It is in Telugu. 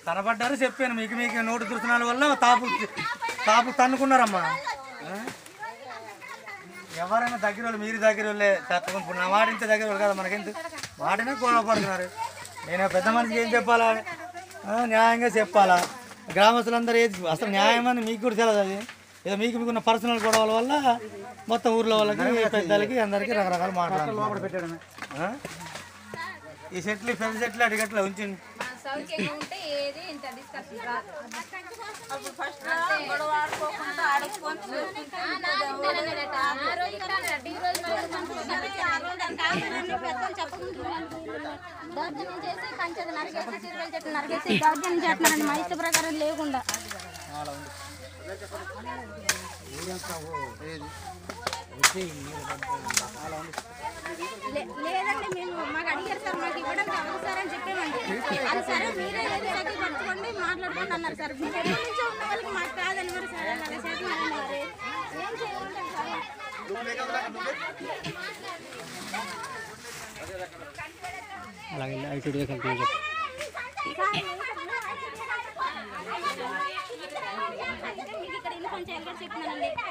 కనబడ్డారు చెప్పాను మీకు మీకు నోటు దుర్తనాల వల్ల తాపు తన్నుకున్నారమ్మా. ఎవరైనా దగ్గర వాళ్ళు మీరు దగ్గర వాళ్ళే తప్పకుండా నా మాట ఇంత దగ్గర వాళ్ళు కదా మనకెంత మాటనే గొడవ పడుతున్నారు. నేను పెద్ద మనిషికి ఏం చెప్పాలా, న్యాయంగా చెప్పాలా. గ్రామస్తులందరూ ఏది అసలు న్యాయం అని మీకు కూడా తెలియదు. అది ఏదో మీకున్న పర్సనల్ గొడవల వల్ల మొత్తం ఊర్లో వాళ్ళకి పెద్దలకి అందరికీ రకరకాల మాట్లాడారు. ఈ చెట్లు పెద్ద చెట్లు అడిగట్లా ఉంచండి. మా ఇష్ట ప్రకారం లేకుండా లేదండి. మేము మాకు అడిగారు సార్, మాకు ఇవ్వడం కావాలి సార్ అని చెప్పామండి. అది సరే మీరే పట్టుకోండి మాట్లాడుకోండి అన్నారు సార్. మీరు ఎక్కడి నుంచో ఉన్న వాళ్ళకి మాకు కాదన్నారు సార్. అలాగే చేతులు అన్నారు. ఏం చేయమంటారు సార్? అలాగే ఇక్కడ ఇల్లు కొంచెం చెప్పినానండి.